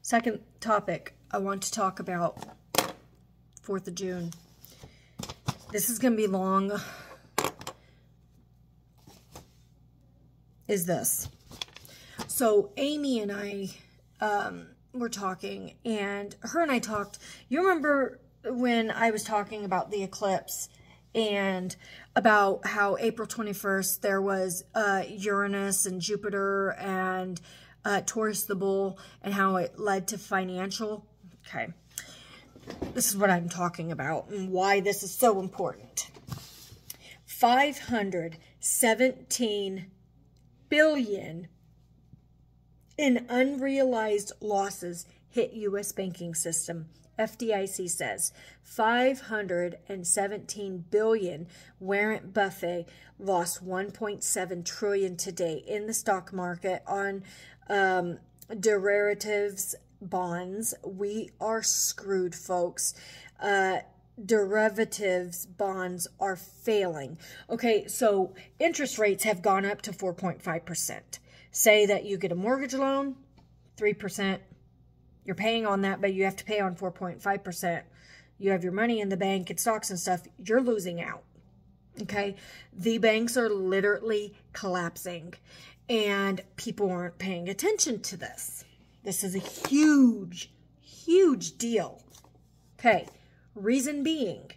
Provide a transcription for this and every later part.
Second topic, I want to talk about 4th of June. This is going to be long. Is this. So Amy and I were talking, and her and I talked. You remember when I was talking about the eclipse and about how April 21st there was Uranus and Jupiter and Taurus the bull, and how it led to financial. Okay. This is what I'm talking about and why this is so important. 517 billion in unrealized losses hit U.S. banking system. FDIC says 517 billion. Warren Buffett lost 1.7 trillion today in the stock market on derivatives bonds. We are screwed, folks. Derivatives bonds are failing. Okay, so interest rates have gone up to 4.5%. Say that you get a mortgage loan, 3%. You're paying on that, but you have to pay on 4.5%. You have your money in the bank and stocks and stuff. You're losing out. Okay, the banks are literally collapsing, and people aren't paying attention to this. This is a huge, huge deal. Okay, reason being,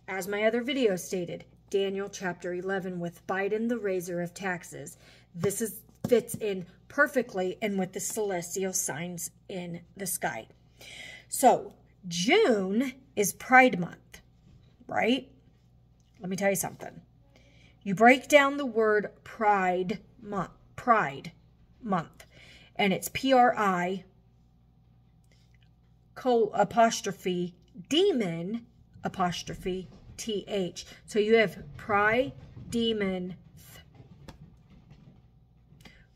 as my other video stated, Daniel chapter 11 with Biden the raiser of taxes. This fits in perfectly and with the celestial signs in the sky. So June is Pride Month, right? Let me tell you something. You break down the word Pride Month, and it's P-R-I apostrophe demon apostrophe T-H. So you have Pride Demon.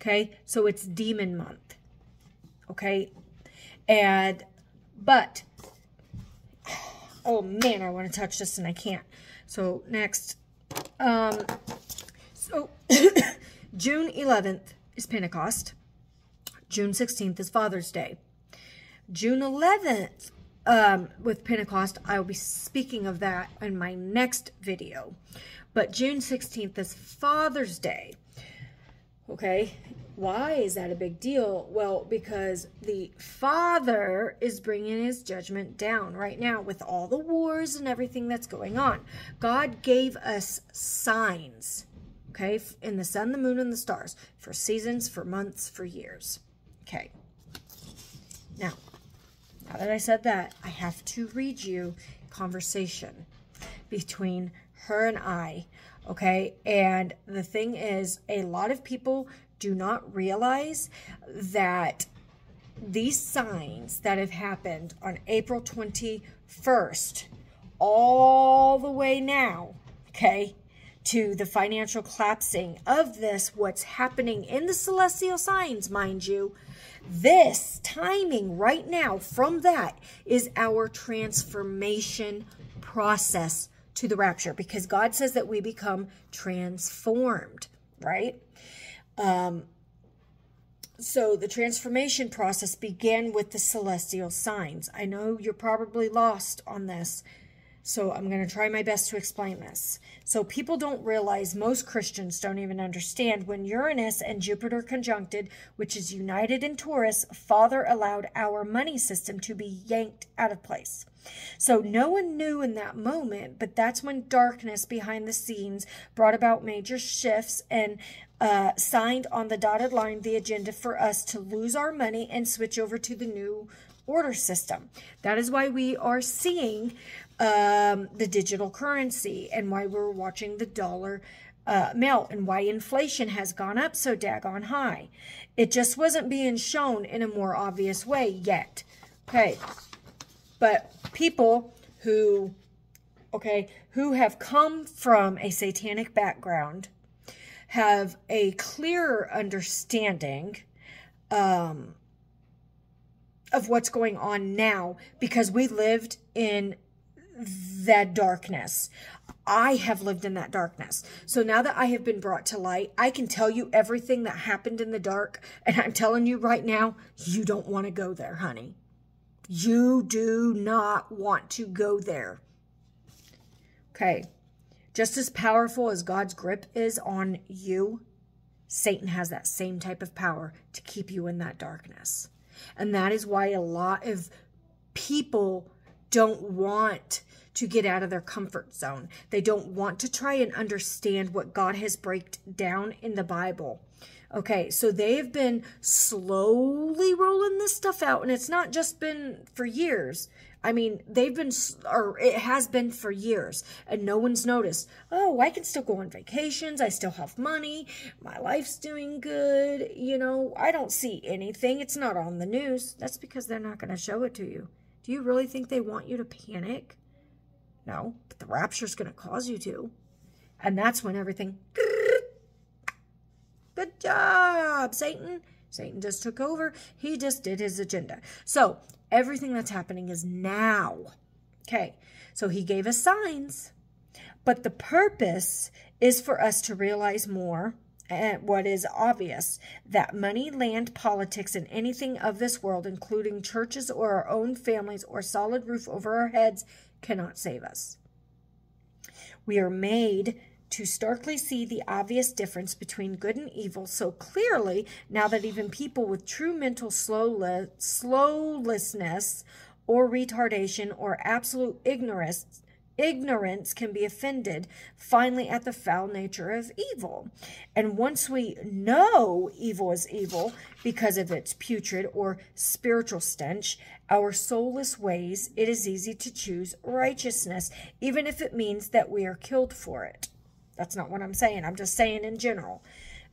Okay, so it's Demon Month. Okay, but oh man, I want to touch this and I can't. So next, so June 11th is Pentecost. June 16th is Father's Day. June 11th, with Pentecost, I will be speaking of that in my next video. But June 16th is Father's Day. Okay, why is that a big deal? Well, because the Father is bringing his judgment down right now with all the wars and everything that's going on. God gave us signs, okay, in the sun, the moon, and the stars, for seasons, for months, for years. Okay, now that I said that, I have to read you a conversation between her and I. Okay, and the thing is, a lot of people do not realize that these signs that have happened on April 21st, all the way now, okay, to the financial collapsing of this, what's happening in the celestial signs, mind you, this timing right now from that is our transformation process to the rapture, because God says that we become transformed, right? So the transformation process began with the celestial signs. I know you're probably lost on this, so I'm going to try my best to explain this. So people don't realize, most Christians don't even understand, when Uranus and Jupiter conjuncted, which is united in Taurus, Father allowed our money system to be yanked out of place. So no one knew in that moment, but that's when darkness behind the scenes brought about major shifts and signed on the dotted line the agenda for us to lose our money and switch over to the new order system. That is why we are seeing the digital currency, and why we're watching the dollar melt, and why inflation has gone up so daggone high. It just wasn't being shown in a more obvious way yet. Okay. But people who have come from a satanic background have a clearer understanding of what's going on now, because we lived in that darkness. I have lived in that darkness. So now that I have been brought to light, I can tell you everything that happened in the dark. And I'm telling you right now, you don't want to go there, honey. You do not want to go there. Okay. Just as powerful as God's grip is on you, Satan has that same type of power to keep you in that darkness. And that is why a lot of people don't want to get out of their comfort zone. They don't want to try and understand what God has break down in the Bible. Okay, so they have been slowly rolling this stuff out, and it's not just been for years. I mean, it has been for years, and no one's noticed. Oh, I can still go on vacations. I still have money. My life's doing good. You know, I don't see anything. It's not on the news. That's because they're not going to show it to you. Do you really think they want you to panic? No, but the rapture's going to cause you to. And that's when everything... Good job, Satan. Satan just took over. He just did his agenda. So everything that's happening is now. Okay, so he gave us signs. But the purpose is for us to realize more and what is obvious, that money, land, politics, and anything of this world, including churches or our own families or solid roof over our heads, cannot save us. We are made to starkly see the obvious difference between good and evil so clearly now that even people with true mental slowlessness or retardation or absolute ignorance can be offended finally at the foul nature of evil. And once we know evil is evil because of its putrid or spiritual stench, our soulless ways, it is easy to choose righteousness, even if it means that we are killed for it. That's not what I'm saying. I'm just saying in general,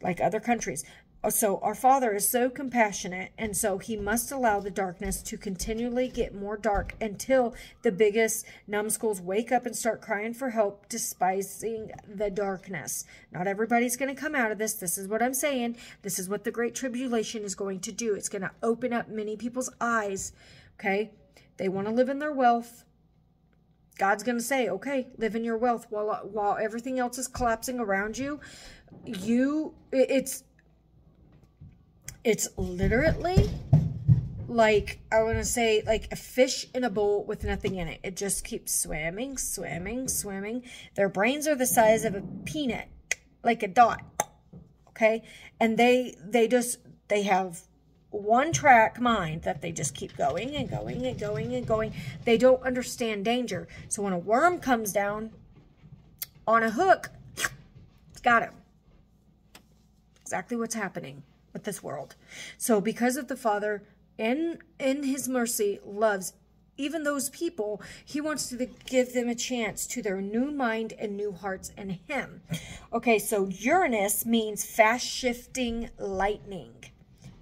like other countries. So our Father is so compassionate, and so he must allow the darkness to continually get more dark until the biggest numbskulls wake up and start crying for help, despising the darkness. Not everybody's going to come out of this. This is what I'm saying. This is what the Great Tribulation is going to do. It's going to open up many people's eyes, okay? They want to live in their wealth. God's going to say, okay, live in your wealth while everything else is collapsing around you. It's literally like, I want to say, like a fish in a bowl with nothing in it. It just keeps swimming, swimming, swimming. Their brains are the size of a peanut, like a dot, okay? And they have one track mind that they just keep going and going and going and going. They don't understand danger. So when a worm comes down on a hook, it's got him. Exactly what's happening with this world. So because of the Father in his mercy loves even those people, he wants to give them a chance to their new mind and new hearts in him. Okay, so Uranus means fast shifting lightning.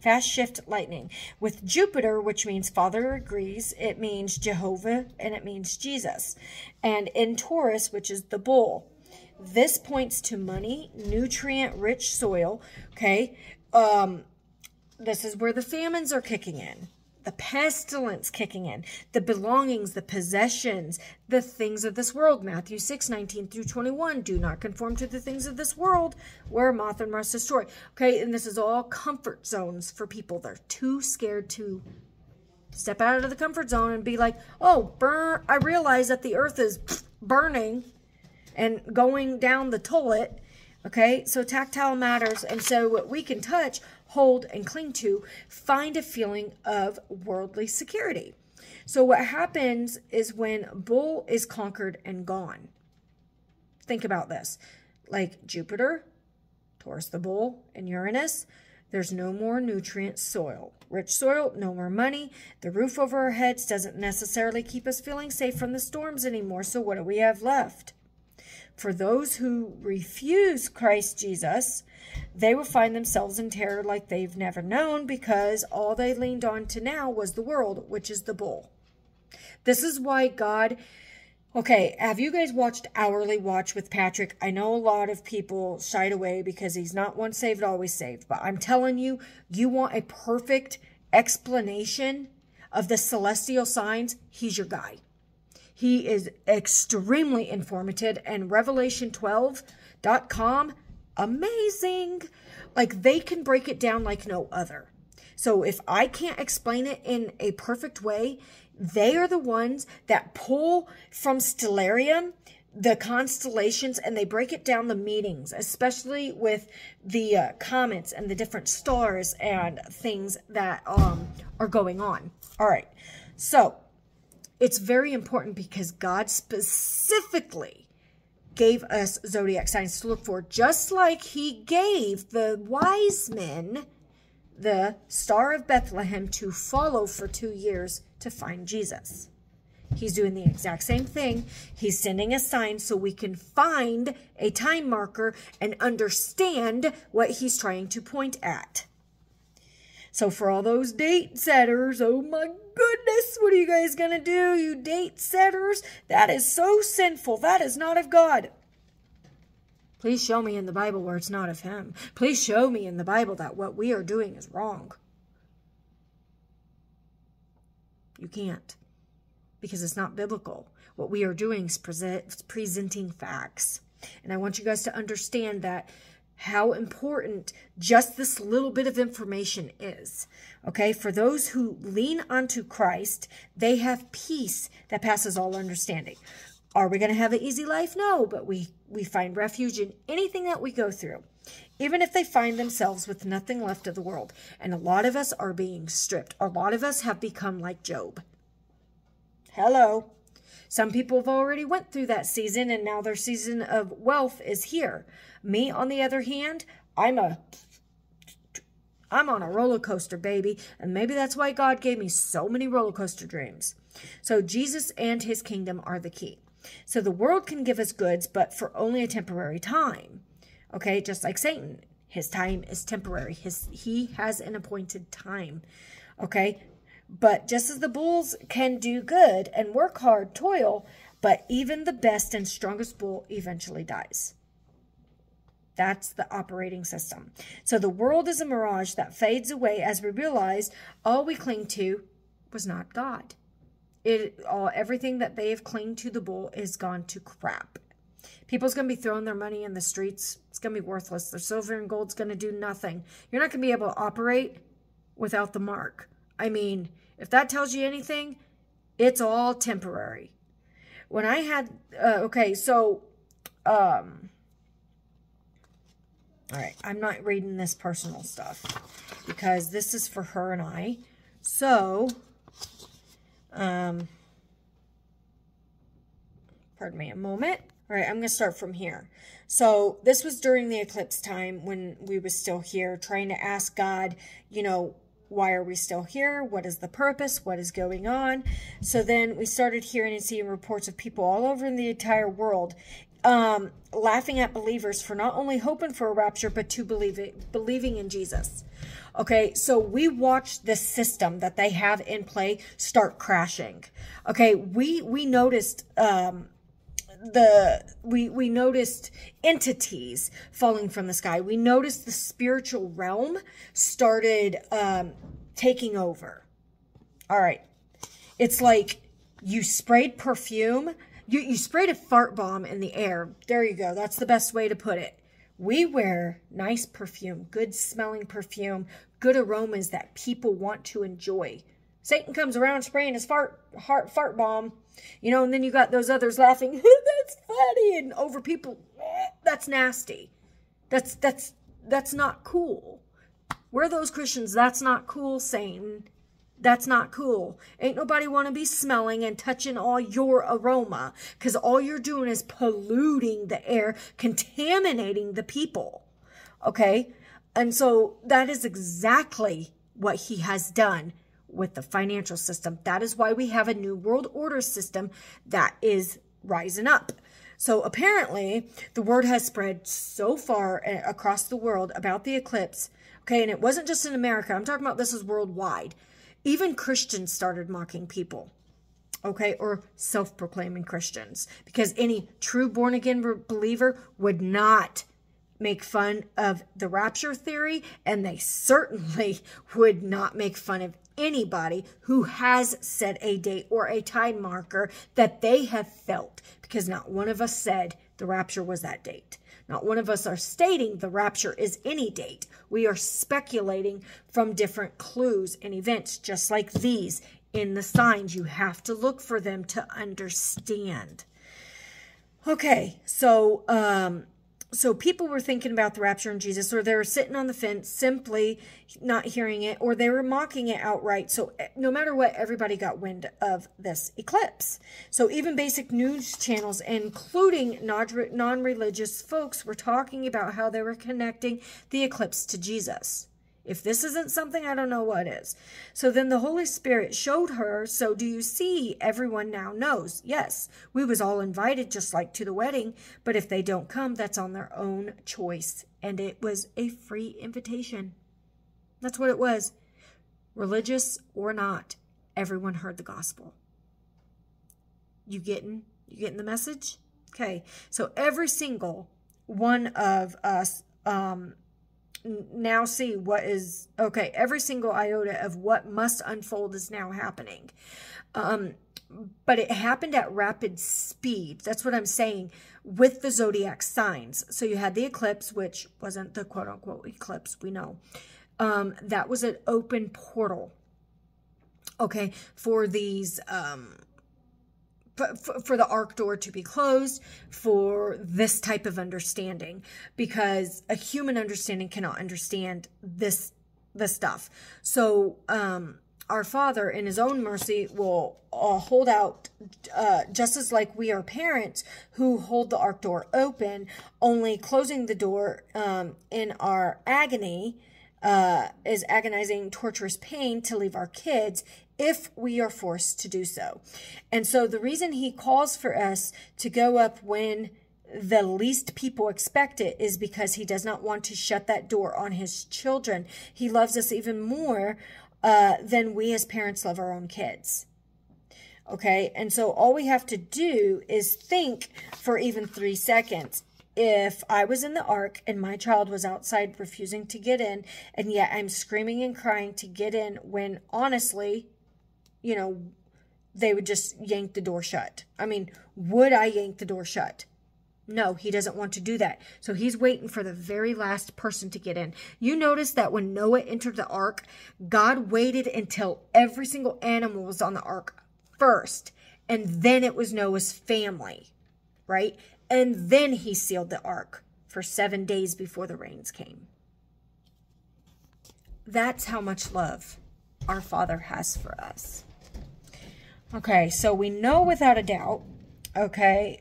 Fast shift lightning. With Jupiter, which means Father agrees, it means Jehovah, and it means Jesus. And in Taurus, which is the bull. This points to money, nutrient-rich soil, okay? This is where the famines are kicking in. The pestilence kicking in. The belongings, the possessions, the things of this world. Matthew 6:19-21. Do not conform to the things of this world where moth and rust destroy. Okay, and this is all comfort zones for people. They're too scared to step out of the comfort zone and be like, oh, I realize that the earth is burning and going down the toilet. Okay, so tactile matters, and so what we can touch, hold, and cling to, find a feeling of worldly security. So what happens is when bull is conquered and gone. Think about this. Like Jupiter, Taurus the bull, and Uranus, there's no more nutrient soil. Rich soil, no more money. The roof over our heads doesn't necessarily keep us feeling safe from the storms anymore, so what do we have left? For those who refuse Christ Jesus, they will find themselves in terror like they've never known because all they leaned on to now was the world, which is the bull. This is why God... Okay, have you guys watched Hourly Watch with Patrick? I know a lot of people shied away because he's not once saved, always saved. But I'm telling you, you want a perfect explanation of the celestial signs, he's your guy. He is extremely informative, and Revelation12.com, amazing. Like, they can break it down like no other. So if I can't explain it in a perfect way, they are the ones that pull from Stellarium the constellations, and they break it down, the meanings, especially with the comets and the different stars and things that are going on. All right. So it's very important because God specifically gave us zodiac signs to look for, just like he gave the wise men the Star of Bethlehem to follow for 2 years to find Jesus. He's doing the exact same thing. He's sending a sign so we can find a time marker and understand what he's trying to point at. So for all those date setters, oh my goodness, what are you guys going to do, you date setters? That is so sinful. That is not of God. Please show me in the Bible where it's not of him. Please show me in the Bible that what we are doing is wrong. You can't. Because it's not biblical. What we are doing is presenting facts. And I want you guys to understand that how important just this little bit of information is. Okay, for those who lean onto Christ, they have peace that passes all understanding. Are we going to have an easy life? No, but we find refuge in anything that we go through. Even if they find themselves with nothing left of the world. And a lot of us are being stripped. A lot of us have become like Job. Hello. Some people have already went through that season, and now their season of wealth is here. Me, on the other hand, I'm on a roller coaster, baby. And maybe that's why God gave me so many roller coaster dreams. So Jesus and his kingdom are the key. So the world can give us goods, but for only a temporary time. Okay, just like Satan. His time is temporary. He has an appointed time. Okay, but just as the bulls can do good and work hard, toil, but even the best and strongest bull eventually dies. That's the operating system. So the world is a mirage that fades away as we realize all we cling to was not God. Everything that they have clinged to the bull is gone to crap. People's going to be throwing their money in the streets. It's going to be worthless. Their silver and gold's going to do nothing. You're not going to be able to operate without the mark. I mean, if that tells you anything, it's all temporary. When I had, all right, I'm not reading this personal stuff because this is for her and I. So, pardon me a moment. All right, I'm going to start from here. So this was during the eclipse time when we were still here, trying to ask God, why are we still here? What is the purpose? What is going on? So then we started hearing and seeing reports of people all over in the entire world laughing at believers for not only hoping for a rapture, but to believing in Jesus. Okay, so we watched this system that they have in play start crashing. Okay, we noticed we noticed entities falling from the sky. We noticed the spiritual realm started taking over. All right. It's like you sprayed perfume. You sprayed a fart bomb in the air. There you go. That's the best way to put it. We wear nice perfume, good smelling perfume, good aromas that people want to enjoy. Satan comes around spraying his fart bomb. And then you got those others laughing, that's funny, and over people, that's nasty. That's not cool. We're those Christians, that's not cool, Satan. That's not cool. Ain't nobody want to be smelling and touching all your aroma, because all you're doing is polluting the air, contaminating the people. Okay? And so that is exactly what he has done with the financial system. That is why we have a new world order system that is rising up. So apparently the word has spread so far across the world about the eclipse. Okay, and it wasn't just in America. I'm talking about this is worldwide. Even Christians started mocking people. Okay, or self-proclaiming Christians. Because any true born-again believer would not make fun of the rapture theory, and they certainly would not make fun of anybody who has set a date or a time marker that they have felt, because not one of us said the rapture was that date. Not one of us are stating the rapture is any date. We are speculating from different clues and events, just like these in the signs. You have to look for them to understand. Okay, so people were thinking about the rapture and Jesus, or they were sitting on the fence, simply not hearing it, or they were mocking it outright. So no matter what, everybody got wind of this eclipse. So even basic news channels, including non-religious folks, were talking about how they were connecting the eclipse to Jesus. If this isn't something, I don't know what is. So then the Holy Spirit showed her, so do you see, everyone now knows. Yes, we was all invited just like to the wedding, but if they don't come, that's on their own choice. And it was a free invitation. That's what it was. Religious or not, everyone heard the gospel. You getting the message? Okay, so every single one of us, now see what is, okay, every single iota of what must unfold is now happening. But it happened at rapid speed. That's what I'm saying with the zodiac signs. So you had the eclipse, which wasn't the quote unquote eclipse, we know. That was an open portal, okay, for these, for the ark door to be closed, for this type of understanding, because a human understanding cannot understand this stuff. So our Father in his own mercy will hold out, just as like we are parents who hold the ark door open, only closing the door in our agony is agonizing, torturous pain to leave our kids if we are forced to do so. And so the reason he calls for us to go up when the least people expect it is because he does not want to shut that door on his children. He loves us even more than we as parents love our own kids. Okay, and so all we have to do is think for even 3 seconds. If I was in the ark and my child was outside refusing to get in, and yet I'm screaming and crying to get in when honestly, you know, they would just yank the door shut. I mean, would I yank the door shut? No, he doesn't want to do that. So he's waiting for the very last person to get in. You notice that when Noah entered the ark, God waited until every single animal was on the ark first. And then it was Noah's family, right? And then he sealed the ark for 7 days before the rains came. That's how much love our Father has for us. Okay, so we know without a doubt, okay,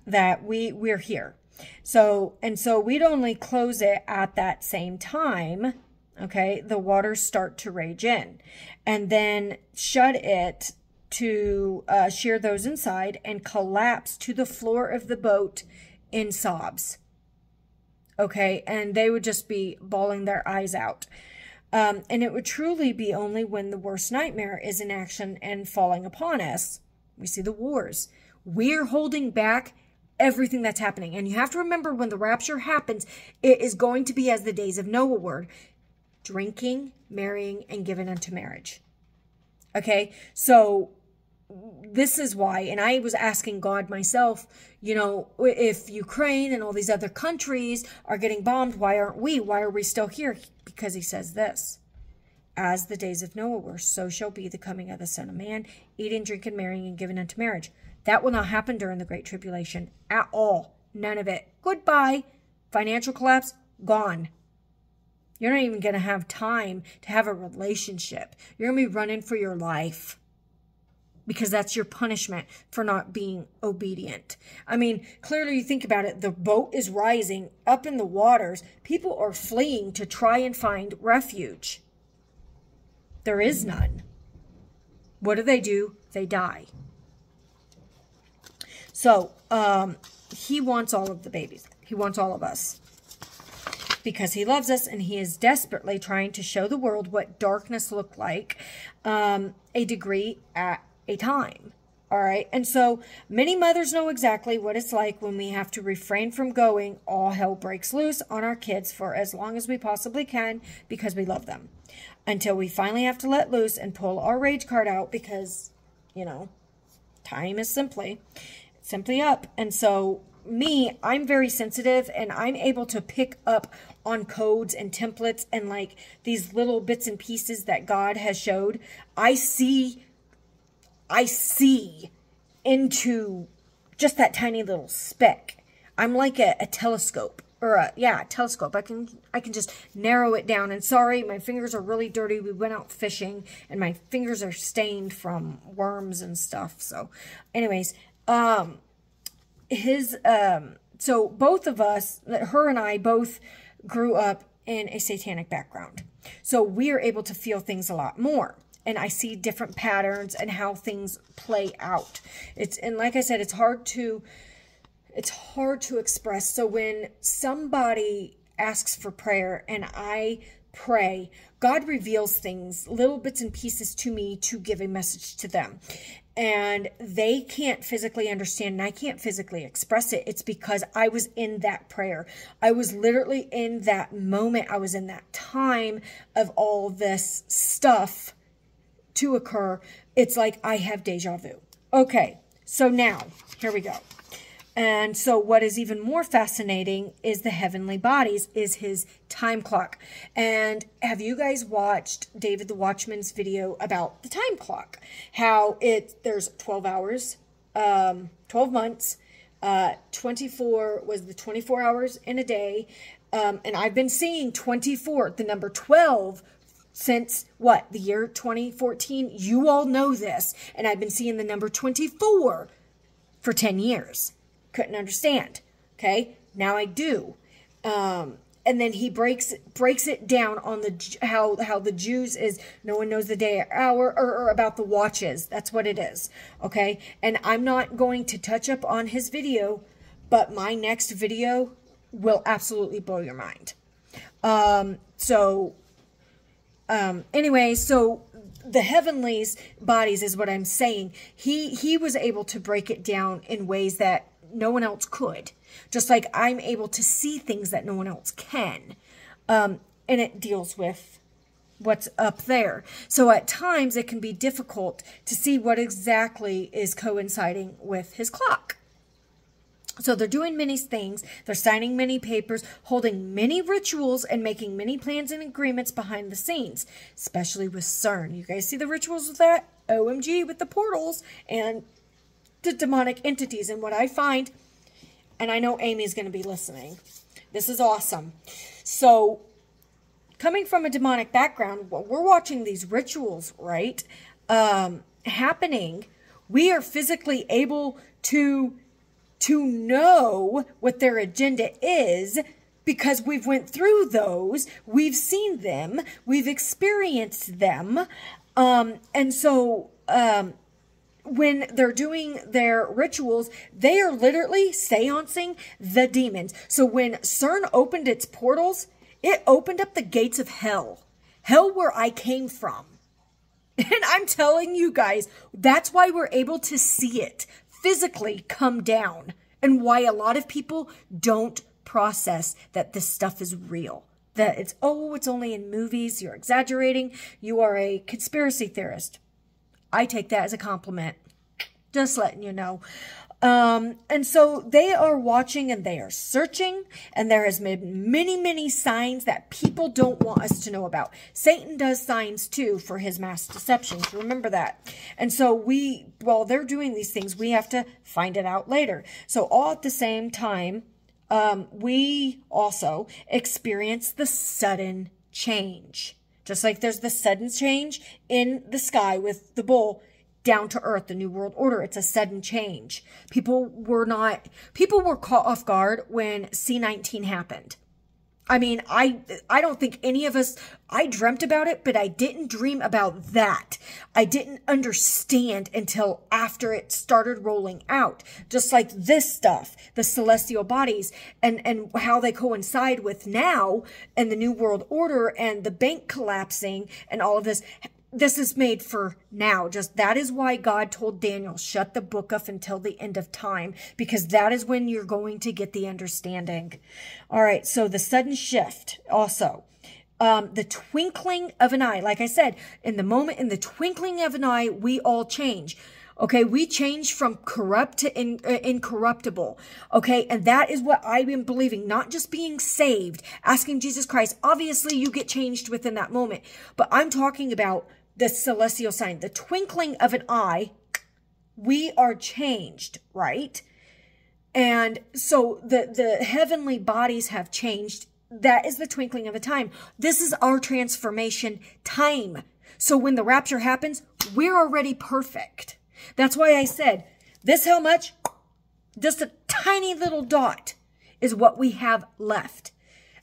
that we're here. So we'd only close it at that same time, okay, the waters start to rage in. And then shut it to shear those inside and collapse to the floor of the boat in sobs. Okay, and they would just be bawling their eyes out. And it would truly be only when the worst nightmare is in action and falling upon us. We see the wars. We're holding back everything that's happening. And you have to remember, when the rapture happens, it is going to be as the days of Noah were: drinking, marrying, and given unto marriage. Okay, so this is why, and I was asking God myself, you know, if Ukraine and all these other countries are getting bombed, why aren't we? Why are we still here? Because he says this: as the days of Noah were, so shall be the coming of the Son of Man, eating, drinking, marrying, and giving unto marriage. That will not happen during the Great Tribulation at all. None of it. Goodbye. Financial collapse, gone. You're not even going to have time to have a relationship. You're going to be running for your life, because that's your punishment for not being obedient. I mean, clearly you think about it, the boat is rising up in the waters. People are fleeing to try and find refuge. There is none. What do? They die. So, he wants all of the babies. He wants all of us, because he loves us, and he is desperately trying to show the world what darkness looked like, a degree at a time. All right. And so many mothers know exactly what it's like when we have to refrain from going. All hell breaks loose on our kids for as long as we possibly can because we love them. Until we finally have to let loose and pull our rage card out because, you know, time is simply up. And so I'm very sensitive and I'm able to pick up on codes and templates and like these little bits and pieces that God has showed. I see into just that tiny little speck. I'm like a telescope or a telescope. I can just narrow it down. And sorry, my fingers are really dirty. We went out fishing and my fingers are stained from worms and stuff. So anyways, so both of us, her and I both grew up in a satanic background. So we are able to feel things a lot more. And I see different patterns and how things play out. And like I said, it's hard to express. So when somebody asks for prayer and I pray, God reveals things, little bits and pieces to me to give a message to them. And they can't physically understand and I can't physically express it. It's because I was in that prayer. I was literally in that moment. I was in that time of all this stuff to occur. It's like I have deja vu. Okay, so now, here we go. And so what is even more fascinating is the heavenly bodies, is his time clock. And have you guys watched David the Watchman's video about the time clock? How there's 12 hours, 12 months, 24 was the 24 hours in a day. And I've been seeing 24, the number 12, since what, the year 2014? You all know this. And I've been seeing the number 24 for 10 years. Couldn't understand. Okay. Now I do. And then he breaks it down on how the Jews is, no one knows the day or hour or about the watches. That's what it is. Okay. And I'm not going to touch up on his video, but my next video will absolutely blow your mind. Anyway, so the heavenly bodies is what I'm saying. He was able to break it down in ways that no one else could. Just like I'm able to see things that no one else can. And it deals with what's up there. So at times it can be difficult to see what exactly is coinciding with his clock. So they're doing many things. They're signing many papers, holding many rituals, and making many plans and agreements behind the scenes, especially with CERN. You guys see the rituals with that? OMG, with the portals and the demonic entities. And what I find, and I know Amy's going to be listening, this is awesome. So coming from a demonic background, we're watching these rituals, right, happening. We are physically able to know what their agenda is because we've went through those, we've seen them, we've experienced them. And so when they're doing their rituals, they are literally seancing the demons. So when CERN opened its portals, it opened up the gates of hell where I came from. And I'm telling you guys, that's why we're able to see it physically come down, and why a lot of people don't process that this stuff is real. That it's only in movies, you're exaggerating, you are a conspiracy theorist. I take that as a compliment. Just letting you know. And so they are watching and they are searching, and there has been many, many signs that people don't want us to know about. Satan does signs too for his mass deceptions. Remember that. And so while they're doing these things, we have to find it out later. So all at the same time, we also experience the sudden change. Just like there's the sudden change in the sky with the bull, down to earth, the New World Order. It's a sudden change. People were caught off guard when C-19 happened. I mean, I don't think any of us, I dreamt about it, but I didn't dream about that. I didn't understand until after it started rolling out. Just like this stuff, the celestial bodies, and how they coincide with now and the New World Order and the bank collapsing and all of this. this is made for now. Just that is why God told Daniel, shut the book up until the end of time, because that is when you're going to get the understanding. All right. So the sudden shift also, the twinkling of an eye, like I said, in the twinkling of an eye, we all change. Okay, we change from corrupt to incorruptible. Okay, and that is what I've been believing, not just being saved, asking Jesus Christ. Obviously, you get changed within that moment, but I'm talking about the celestial sign, the twinkling of an eye. We are changed, right? And so the heavenly bodies have changed. That is the twinkling of a time. This is our transformation time. So when the rapture happens, we're already perfect. That's why I said, this how much? Just a tiny little dot is what we have left.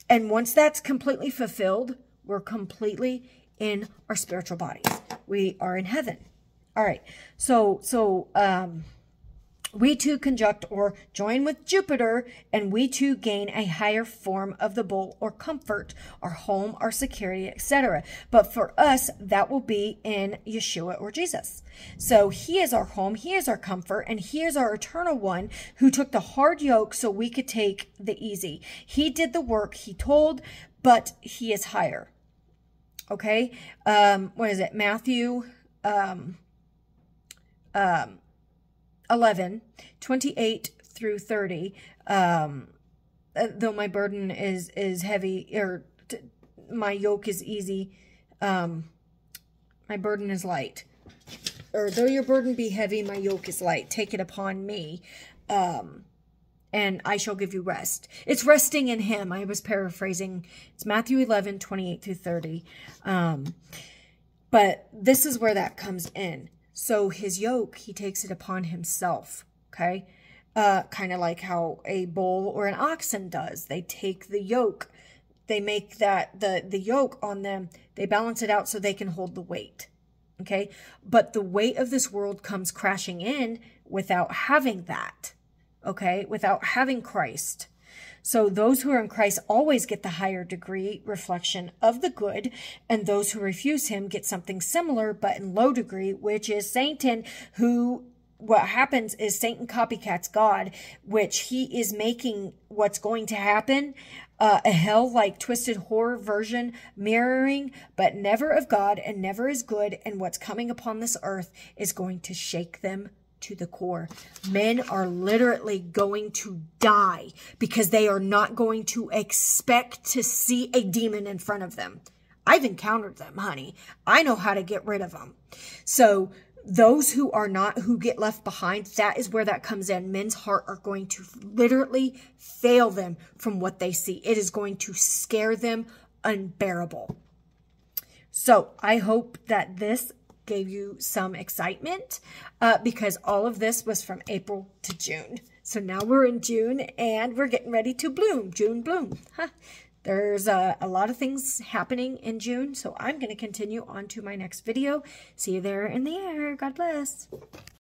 And once that's completely fulfilled, we're completely in our spiritual bodies. We are in heaven. All right. So we too conjunct or join with Jupiter, and we too gain a higher form of the bull or comfort, our home, our security, etc. But for us, that will be in Yeshua or Jesus. So he is our home, he is our comfort, and he is our eternal one who took the hard yoke so we could take the easy. He did the work, he told, but he is higher. Okay? What is it? Matthew 11, 28 through 30. Though my burden is heavy, or my yoke is easy, my burden is light. Or though your burden be heavy, my yoke is light. Take it upon me, and I shall give you rest. It's resting in him. I was paraphrasing. It's Matthew 11, 28 through 30. But this is where that comes in. So his yoke, he takes it upon himself, okay? Kind of like how a bull or an oxen does. They take the yoke. They make that the yoke on them. They balance it out so they can hold the weight, okay? But the weight of this world comes crashing in without having that, okay? Without having Christ. So those who are in Christ always get the higher degree reflection of the good, and those who refuse him get something similar, but in low degree, which is Satan, who, what happens is Satan copycats God, which he is making what's going to happen, a hell-like twisted horror version, mirroring, but never of God and never is good, and what's coming upon this earth is going to shake them to the core. Men are literally going to die because they are not going to expect to see a demon in front of them. I've encountered them, honey. I know how to get rid of them. So those who are not, who get left behind, that is where that comes in. Men's heart are going to literally fail them from what they see. It is going to scare them unbearable. So I hope that this gave you some excitement, because all of this was from April to June. So now we're in June and we're getting ready to bloom. June bloom. There's a lot of things happening in June. So I'm going to continue on to my next video. See you there in the air. God bless.